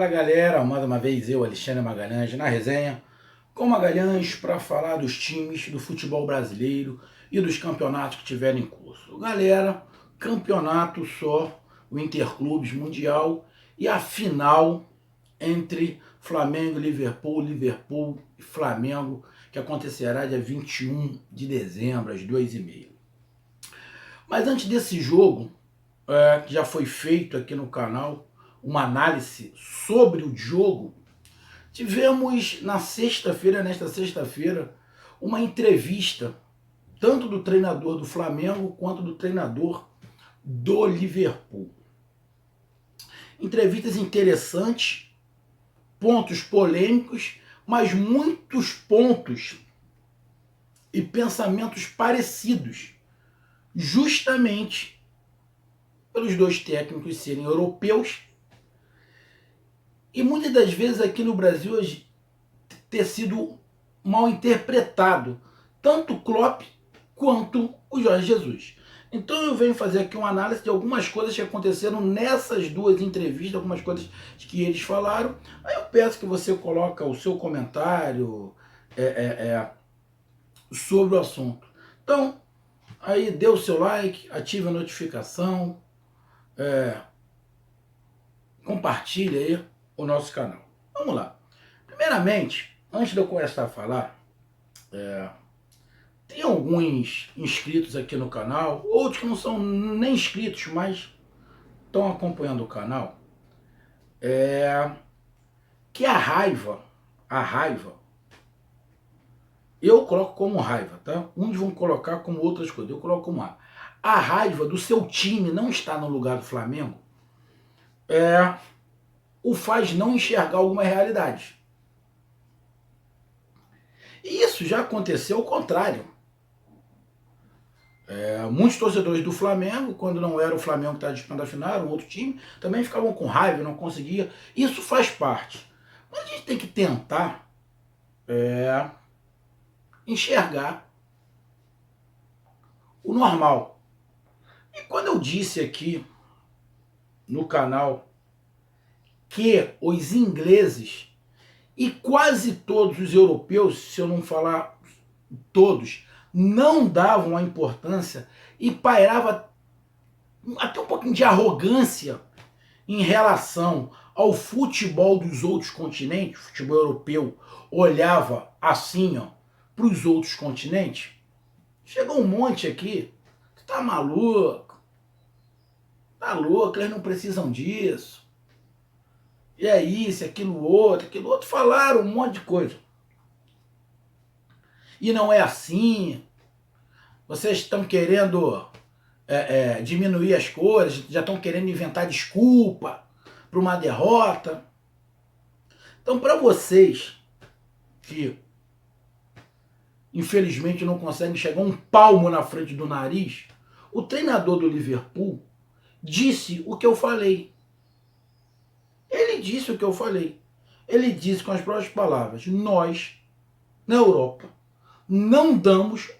Fala galera, mais uma vez eu, Alexandre Magalhães, na resenha com Magalhães para falar dos times do futebol brasileiro e dos campeonatos que tiverem em curso. Galera, campeonato só, o Interclubes Mundial e a final entre Flamengo e Liverpool, Liverpool e Flamengo, que acontecerá dia 21 de dezembro, às 2h30. Mas antes desse jogo, que já foi feito aqui no canal, uma análise sobre o jogo, tivemos nesta sexta-feira, uma entrevista tanto do treinador do Flamengo quanto do treinador do Liverpool. Entrevistas interessantes, pontos polêmicos, mas muitos pontos e pensamentos parecidos, justamente pelos dois técnicos serem europeus e muitas das vezes aqui no Brasil ter sido mal interpretado, tanto o Klopp quanto o Jorge Jesus. Então eu venho fazer aqui uma análise de algumas coisas que aconteceram nessas duas entrevistas, algumas coisas que eles falaram. Aí eu peço que você coloque o seu comentário sobre o assunto. Então, aí dê o seu like, ative a notificação, compartilhe aí o nosso canal. Vamos lá. Primeiramente, antes de eu começar a falar, tem alguns inscritos aqui no canal, outros que não são nem inscritos, mas estão acompanhando o canal, que a raiva, eu coloco como raiva, tá? Uns vão colocar como outras coisas, eu coloco como a raiva do seu time não estar no lugar do Flamengo, o faz não enxergar alguma realidade. E isso já aconteceu ao contrário. Muitos torcedores do Flamengo, quando não era o Flamengo que estava disputando a final, era um outro time, também ficavam com raiva, não conseguia. Isso faz parte. Mas a gente tem que tentar enxergar o normal. E quando eu disse aqui no canal que os ingleses e quase todos os europeus, se eu não falar todos, não davam a importância e pairava até um pouquinho de arrogância em relação ao futebol dos outros continentes, o futebol europeu olhava assim, para os outros continentes. Chegou um monte aqui, tá maluco, eles não precisam disso. E é isso, aquilo outro, falaram um monte de coisa. E não é assim. Vocês estão querendo diminuir as coisas, já estão querendo inventar desculpa para uma derrota. Então, para vocês que infelizmente não conseguem chegar um palmo na frente do nariz, o treinador do Liverpool disse o que eu falei. Ele disse o que eu falei. Ele disse com as próprias palavras: nós, na Europa, não damos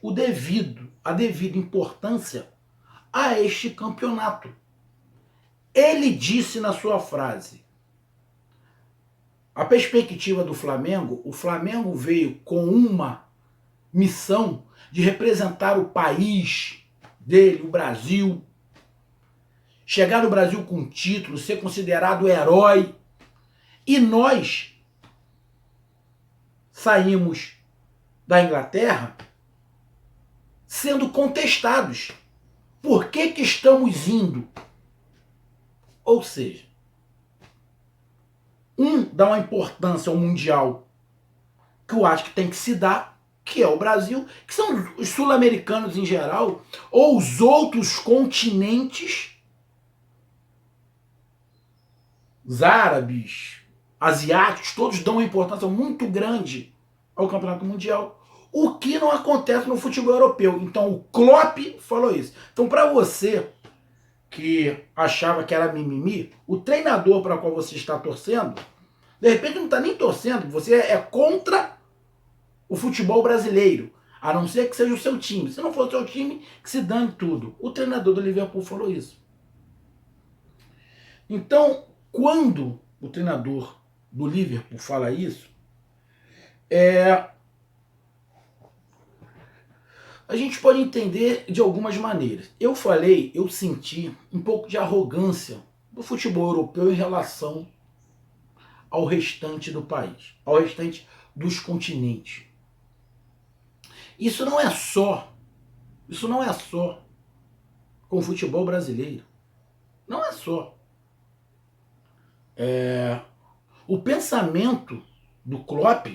a devida importância a este campeonato. Ele disse na sua frase: a perspectiva do Flamengo, o Flamengo veio com uma missão de representar o país dele, o Brasil, chegar no Brasil com título, ser considerado herói. E nós saímos da Inglaterra sendo contestados. Por que estamos indo? Ou seja, dá uma importância ao Mundial que eu acho que tem que se dar, que é o Brasil, que são os sul-americanos em geral, ou os outros continentes, os árabes, asiáticos, todos dão uma importância muito grande ao Campeonato Mundial, o que não acontece no futebol europeu. Então o Klopp falou isso. Então, para você que achava que era mimimi, o treinador para o qual você está torcendo, de repente não está nem torcendo, você é contra o futebol brasileiro, a não ser que seja o seu time. Se não for o seu time, que se dane tudo. O treinador do Liverpool falou isso. Então, quando o treinador do Liverpool fala isso, a gente pode entender de algumas maneiras. Eu senti um pouco de arrogância do futebol europeu em relação ao restante do país, ao restante dos continentes. Isso não é só com o futebol brasileiro. Não é só. O pensamento do Klopp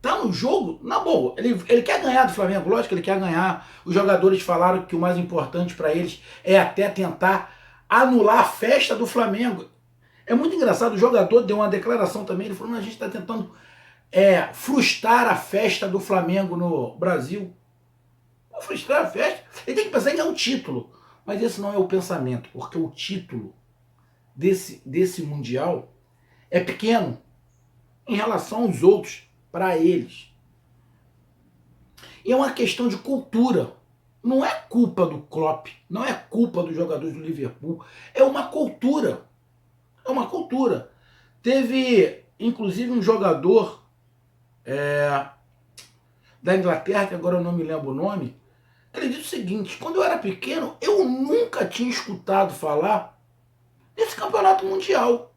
tá no jogo, na boa. Ele quer ganhar do Flamengo, lógico que ele quer ganhar. Os jogadores falaram que o mais importante para eles é até tentar anular a festa do Flamengo. É muito engraçado, o jogador deu uma declaração também, ele falou, a gente está tentando frustrar a festa do Flamengo no Brasil. Frustrar a festa? Ele tem que pensar em ganhar um título. Mas esse não é o pensamento, porque o título desse Mundial é pequeno em relação aos outros, para eles. E é uma questão de cultura. Não é culpa do Klopp, não é culpa dos jogadores do Liverpool, é uma cultura. É uma cultura. Teve, inclusive, um jogador da Inglaterra, que agora eu não me lembro o nome, ele disse o seguinte, quando eu era pequeno, eu nunca tinha escutado falar desse campeonato mundial.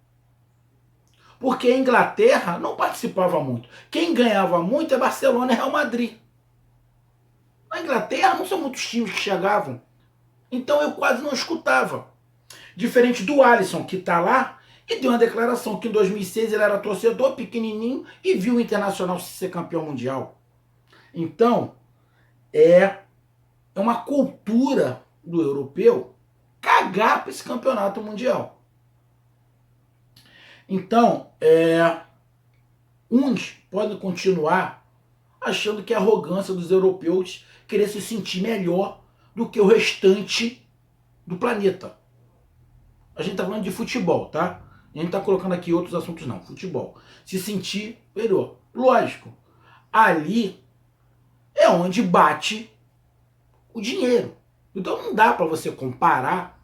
Porque a Inglaterra não participava muito. Quem ganhava muito é Barcelona e Real Madrid. Na Inglaterra não são muitos times que chegavam. Então eu quase não escutava. Diferente do Alisson, que está lá e deu uma declaração que em 2006 ele era torcedor pequenininho e viu o Internacional ser campeão mundial. Então, é uma cultura do europeu cagar para esse campeonato mundial. Então, uns podem continuar achando que é arrogância dos europeus querer se sentir melhor do que o restante do planeta. A gente está falando de futebol, tá? A gente está colocando aqui outros assuntos não. Futebol. Se sentir melhor. Lógico. Ali é onde bate o dinheiro. Então não dá para você comparar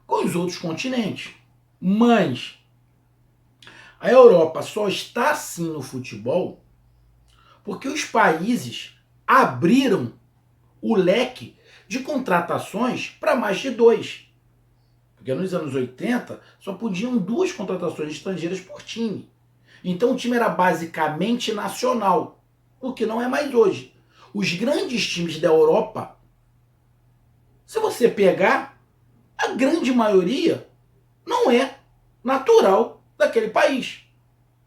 com os outros continentes. Mas a Europa só está assim no futebol porque os países abriram o leque de contratações para mais de 2. Porque nos anos 80 só podiam 2 contratações estrangeiras por time. Então o time era basicamente nacional, o que não é mais hoje. Os grandes times da Europa, se você pegar, a grande maioria não é natural daquele país.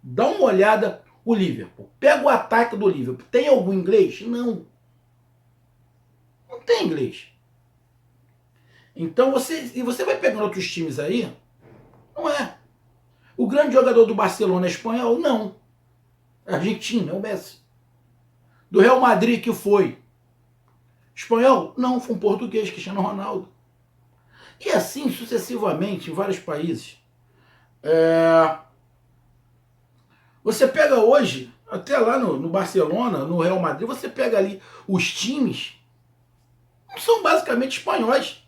Dá uma olhada o Liverpool. Pega o ataque do Liverpool. Tem algum inglês? Não. Não tem inglês. Então você vai pegando outros times aí, não é. O grande jogador do Barcelona é espanhol? Não. É argentino, é o Messi. Do Real Madrid que foi espanhol? Não, foi um português, Cristiano Ronaldo. E assim sucessivamente em vários países. Você pega hoje, até lá no Barcelona, no Real Madrid, você pega ali os times, são basicamente espanhóis.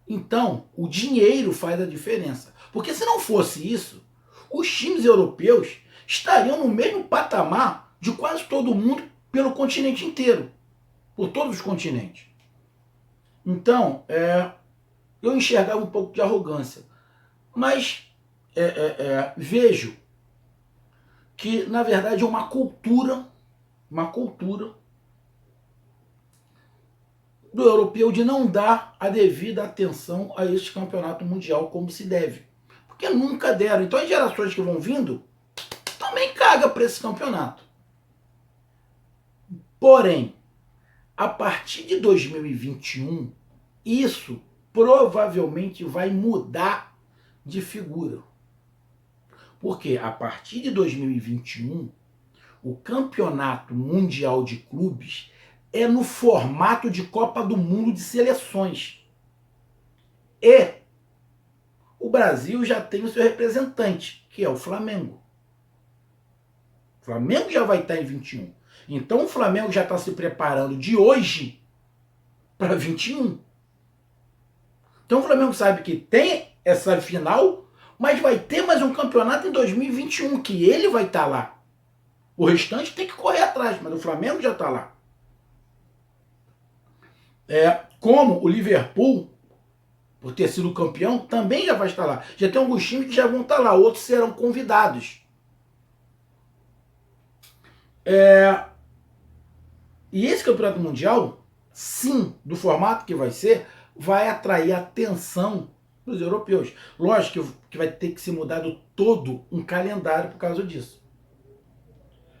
Então, o dinheiro faz a diferença. Porque se não fosse isso, os times europeus estariam no mesmo patamar de quase todo mundo pelo continente inteiro. Por todos os continentes. Então, eu enxergava um pouco de arrogância. Mas vejo que, na verdade, é uma cultura do europeu de não dar a devida atenção a este campeonato mundial como se deve. Porque nunca deram. Então as gerações que vão vindo também cagam para esse campeonato. Porém, a partir de 2021, isso provavelmente vai mudar de figura. Porque a partir de 2021, o campeonato mundial de clubes é no formato de Copa do Mundo de seleções. E o Brasil já tem o seu representante, que é o Flamengo. O Flamengo já vai estar em 21. Então o Flamengo já está se preparando de hoje para 21. Então o Flamengo sabe que tem essa final, mas vai ter mais um campeonato em 2021, que ele vai estar lá. O restante tem que correr atrás, mas o Flamengo já está lá. Como o Liverpool, por ter sido campeão, também já vai estar lá. Já tem alguns times que já vão estar lá, outros serão convidados. E esse campeonato mundial, sim, do formato que vai ser, vai atrair a atenção dos europeus. Lógico que vai ter que ser mudado todo um calendário por causa disso.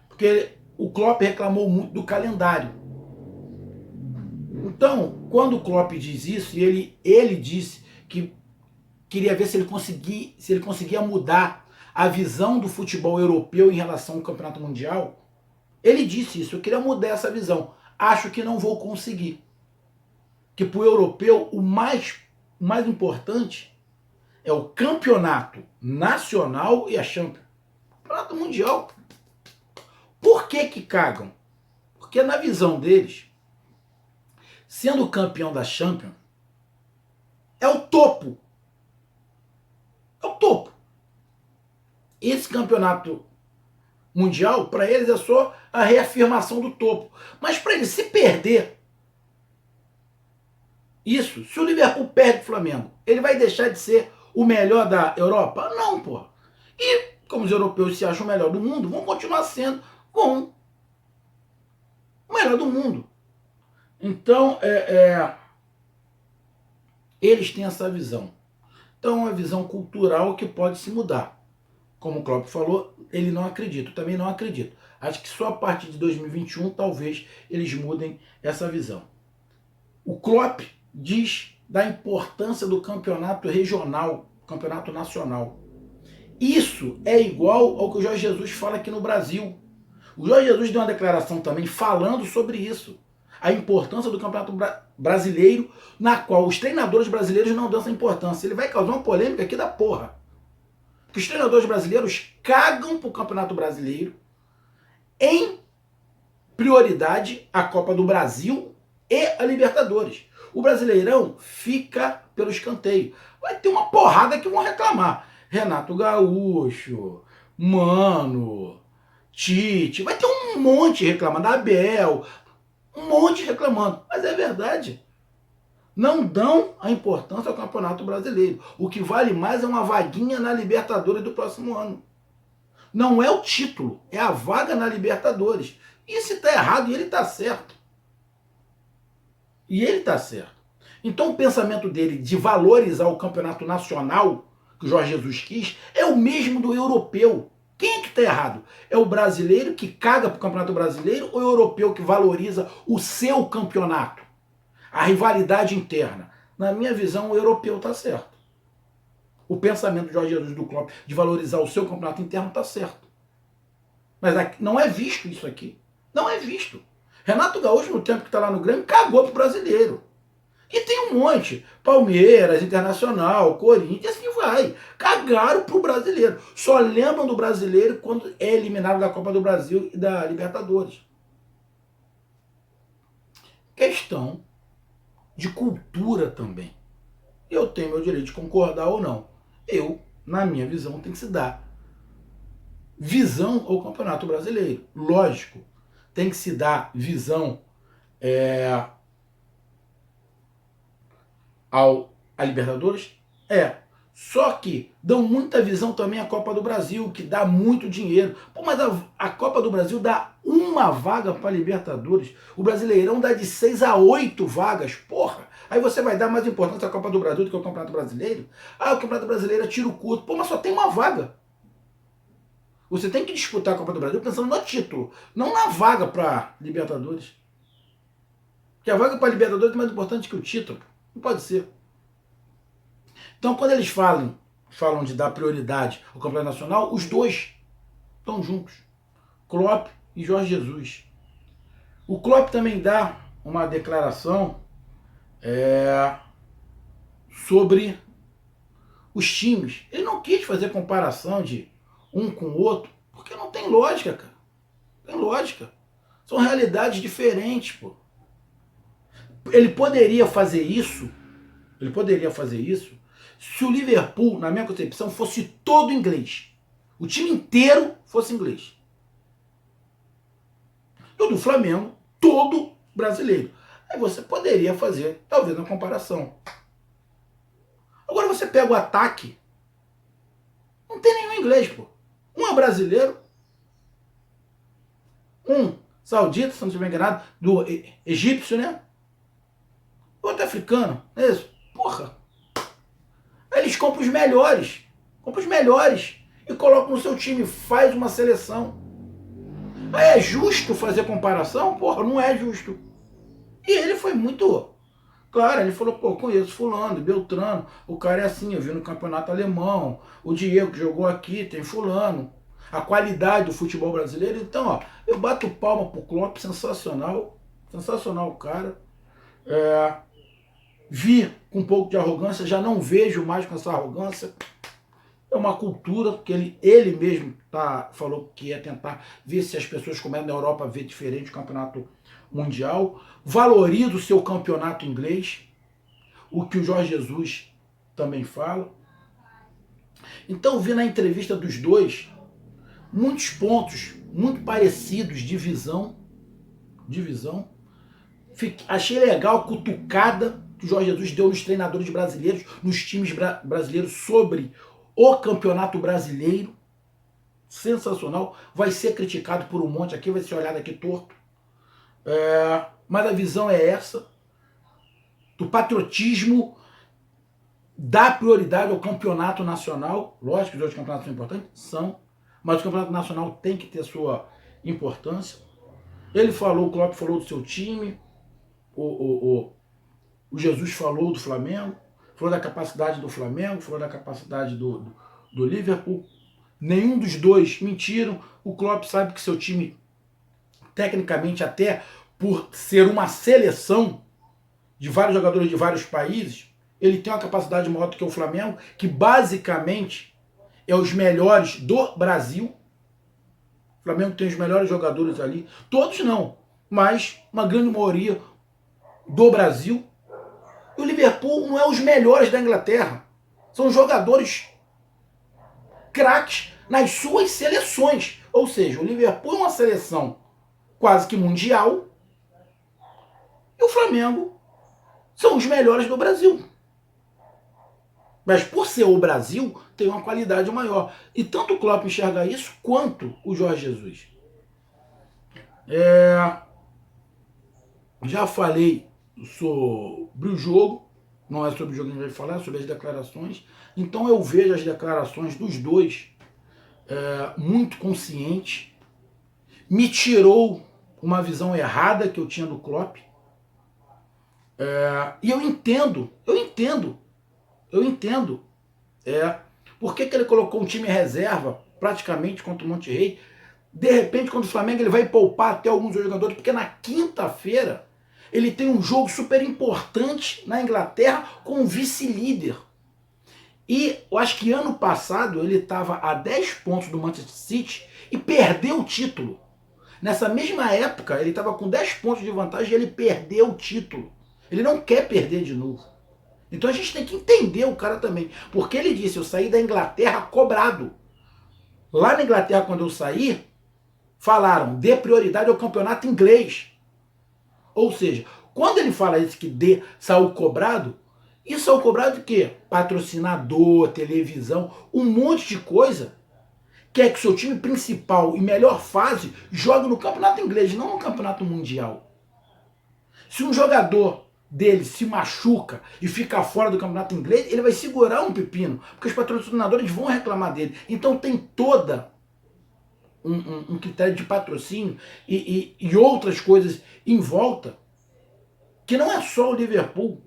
Porque o Klopp reclamou muito do calendário. Então, quando o Klopp diz isso, e ele disse que queria ver se ele conseguia mudar a visão do futebol europeu em relação ao campeonato mundial, ele disse isso, eu queria mudar essa visão. Acho que não vou conseguir. Que para o europeu o mais importante é o campeonato nacional e a Champions. Campeonato mundial. Por que cagam? Porque na visão deles, sendo campeão da Champions, é o topo. É o topo. Esse campeonato mundial, para eles, é só a reafirmação do topo. Mas para eles, se perder isso, se o Liverpool perde o Flamengo, ele vai deixar de ser o melhor da Europa? Não, pô. E como os europeus se acham o melhor do mundo, vão continuar sendo o melhor do mundo. Então, eles têm essa visão. Então, é uma visão cultural que pode se mudar. Como o Klopp falou, ele não acredita, eu também não acredito. Acho que só a partir de 2021, talvez, eles mudem essa visão. O Klopp diz da importância do campeonato regional, campeonato nacional. Isso é igual ao que o Jorge Jesus fala aqui no Brasil. O Jorge Jesus deu uma declaração também falando sobre isso. A importância do campeonato brasileiro, na qual os treinadores brasileiros não dão essa importância. Ele vai causar uma polêmica aqui da porra. Porque os treinadores brasileiros cagam pro campeonato brasileiro em prioridade a Copa do Brasil e a Libertadores. O Brasileirão fica pelo escanteio. Vai ter uma porrada que vão reclamar. Renato Gaúcho, Mano, Tite, vai ter um monte reclamando, Abel, um monte reclamando. Mas é verdade. Não dão a importância ao Campeonato Brasileiro. O que vale mais é uma vaguinha na Libertadores do próximo ano. Não é o título, é a vaga na Libertadores. E se está errado, e ele está certo. E ele está certo. Então o pensamento dele de valorizar o campeonato nacional, que o Jorge Jesus quis, é o mesmo do europeu. Quem é que está errado? É o brasileiro que caga para o campeonato brasileiro ou é o europeu que valoriza o seu campeonato? A rivalidade interna. Na minha visão, o europeu está certo. O pensamento de Jorge Jesus do Klopp de valorizar o seu campeonato interno está certo. Mas não é visto isso aqui. Não é visto. Renato Gaúcho, no tempo que está lá no Grêmio, cagou pro brasileiro. E tem um monte. Palmeiras, Internacional, Corinthians, assim vai. Cagaram pro brasileiro. Só lembram do brasileiro quando é eliminado da Copa do Brasil e da Libertadores. Questão de cultura também. Eu tenho meu direito de concordar ou não. Eu, na minha visão, tem que se dar visão ao Campeonato Brasileiro. Lógico, tem que se dar visão a Libertadores? Só que dão muita visão também à Copa do Brasil, que dá muito dinheiro. Pô, mas a Copa do Brasil dá uma vaga para a Libertadores. O Brasileirão dá de 6 a 8 vagas. Porra! Aí você vai dar mais importância à Copa do Brasil do que ao Campeonato Brasileiro? O Campeonato Brasileiro é tiro curto. Pô, mas só tem uma vaga. Você tem que disputar a Copa do Brasil pensando no título, não na vaga para Libertadores. Porque a vaga para Libertadores é mais importante que o título. Não pode ser. Então, quando eles falam de dar prioridade ao campeonato nacional, os dois estão juntos. Klopp e Jorge Jesus. O Klopp também dá uma declaração sobre os times. Ele não quis fazer comparação de um com o outro, porque não tem lógica, cara. Não tem lógica. São realidades diferentes, pô. Ele poderia fazer isso se o Liverpool, na minha concepção, fosse todo inglês. O time inteiro fosse inglês. E o do Flamengo, todo brasileiro. Aí você poderia fazer, talvez, uma comparação. Agora você pega o ataque, não tem nenhum inglês, pô. Um é brasileiro, um saudita, se não estiver enganado, do egípcio, né? Outro africano, é isso? Porra. Aí eles compram os melhores e colocam no seu time, faz uma seleção. Aí é justo fazer comparação? Porra, não é justo. E ele foi muito claro, ele falou, pô, conheço fulano, Beltrano, o cara é assim, eu vi no campeonato alemão, o Diego que jogou aqui, tem fulano. A qualidade do futebol brasileiro, então, ó, eu bato palma pro Klopp, sensacional, sensacional o cara. Vi com um pouco de arrogância, já não vejo mais com essa arrogância. É uma cultura que ele mesmo falou que ia tentar ver se as pessoas, como é na Europa, vê diferente o campeonato mundial. Valoriza o seu campeonato inglês, o que o Jorge Jesus também fala. Então, vi na entrevista dos dois muitos pontos muito parecidos de visão. Achei legal a cutucada que o Jorge Jesus deu nos treinadores brasileiros, nos times brasileiros sobre o campeonato brasileiro. Sensacional. Vai ser criticado por um monte aqui, vai ser olhado aqui torto. Mas a visão é essa, do patriotismo, dá prioridade ao campeonato nacional. Lógico que os outros campeonatos são importantes, são, mas o campeonato nacional tem que ter sua importância. Ele falou, o Klopp falou do seu time, o Jesus falou do Flamengo, falou da capacidade do Flamengo, falou da capacidade do Liverpool. Nenhum dos dois mentiram. O Klopp sabe que seu time, tecnicamente, até por ser uma seleção de vários jogadores de vários países, ele tem uma capacidade maior do que o Flamengo, que basicamente é os melhores do Brasil. O Flamengo tem os melhores jogadores ali. Todos não, mas uma grande maioria do Brasil. E o Liverpool não é os melhores da Inglaterra. São jogadores craques nas suas seleções. Ou seja, o Liverpool é uma seleção quase que mundial. E o Flamengo são os melhores do Brasil. Mas por ser o Brasil, tem uma qualidade maior. E tanto o Klopp enxerga isso, quanto o Jorge Jesus. Já falei sobre o jogo, não é sobre o jogo que a gente vai falar, é sobre as declarações. Então eu vejo as declarações dos dois muito conscientes. Me tirou uma visão errada que eu tinha do Klopp. E eu entendo. Por que ele colocou um time reserva, praticamente, contra o Monterrey? De repente, contra o Flamengo, ele vai poupar até alguns jogadores, porque na quinta-feira ele tem um jogo super importante na Inglaterra com o vice-líder. E eu acho que ano passado ele estava a 10 pontos do Manchester City e perdeu o título. Nessa mesma época, ele estava com 10 pontos de vantagem e ele perdeu o título. Ele não quer perder de novo. Então a gente tem que entender o cara também. Porque ele disse, eu saí da Inglaterra cobrado. Lá na Inglaterra, quando eu saí, falaram, dê prioridade ao campeonato inglês. Ou seja, quando ele fala isso que saiu cobrado, isso é o cobrado de quê? Patrocinador, televisão, um monte de coisa. Quer que o seu time principal e melhor fase jogue no campeonato inglês, não no campeonato mundial. Se um jogador dele se machuca e fica fora do campeonato inglês, ele vai segurar um pepino, porque os patrocinadores vão reclamar dele. Então tem toda um critério de patrocínio e outras coisas em volta, que não é só o Liverpool,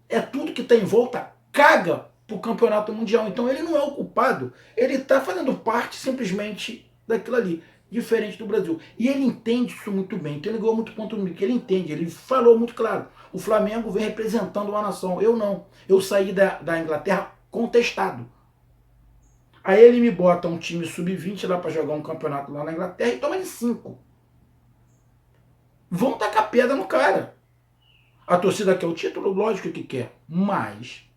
é tudo que está em volta, caga para o campeonato mundial. Então ele não é o culpado, ele está fazendo parte simplesmente daquilo ali, diferente do Brasil. E ele entende isso muito bem, então ele ganhou muito ponto no que ele entende, ele falou muito claro, o Flamengo vem representando uma nação, eu não, eu saí da Inglaterra contestado. Aí ele me bota um time sub-20 lá para jogar um campeonato lá na Inglaterra e toma de 5. Vão tacar pedra no cara. A torcida quer o título? Lógico que quer. Mas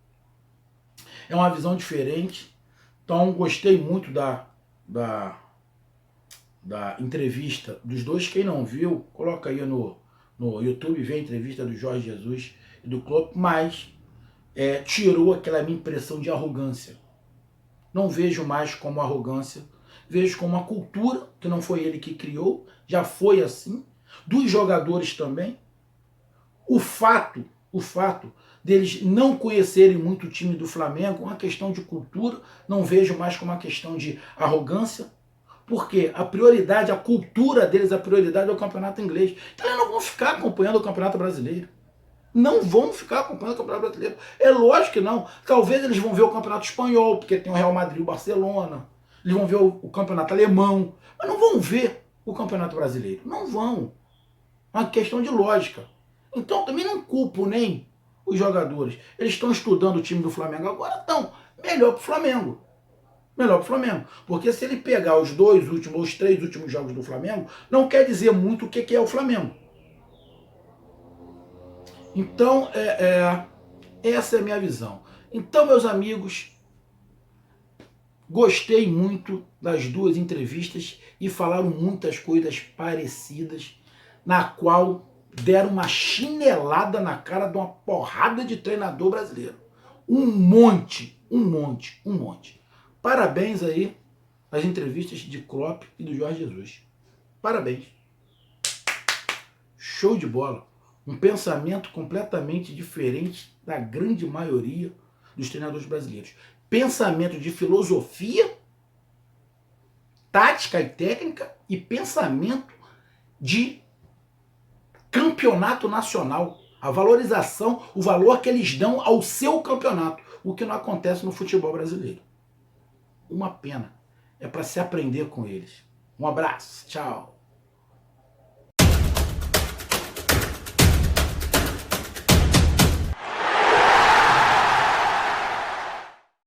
é uma visão diferente. Então, gostei muito da entrevista dos dois. Quem não viu, coloca aí no YouTube, vê a entrevista do Jorge Jesus e do Klopp, mas tirou aquela minha impressão de arrogância. Não vejo mais como arrogância, vejo como uma cultura, que não foi ele que criou, já foi assim, dos jogadores também. O fato deles não conhecerem muito o time do Flamengo, uma questão de cultura, não vejo mais como uma questão de arrogância, porque a prioridade, a cultura deles, a prioridade é o campeonato inglês. Então eles não vão ficar acompanhando o campeonato brasileiro. Não vão ficar acompanhando o campeonato brasileiro. É lógico que não. Talvez eles vão ver o campeonato espanhol, porque tem o Real Madrid e o Barcelona. Eles vão ver o campeonato alemão, mas não vão ver o campeonato brasileiro. Não vão. É uma questão de lógica. Então também não culpo nem os jogadores. Eles estão estudando o time do Flamengo agora, então melhor para o Flamengo. Melhor para o Flamengo. Porque se ele pegar os 2 últimos ou os 3 últimos jogos do Flamengo, não quer dizer muito o que é o Flamengo. Então, essa é a minha visão. Então, meus amigos, gostei muito das 2 entrevistas e falaram muitas coisas parecidas, na qual deram uma chinelada na cara de uma porrada de treinador brasileiro. Um monte. Parabéns aí às entrevistas de Klopp e do Jorge Jesus. Parabéns. Show de bola. Um pensamento completamente diferente da grande maioria dos treinadores brasileiros. Pensamento de filosofia, tática e técnica e pensamento de campeonato nacional. A valorização, o valor que eles dão ao seu campeonato. O que não acontece no futebol brasileiro. Uma pena. É para se aprender com eles. Um abraço. Tchau.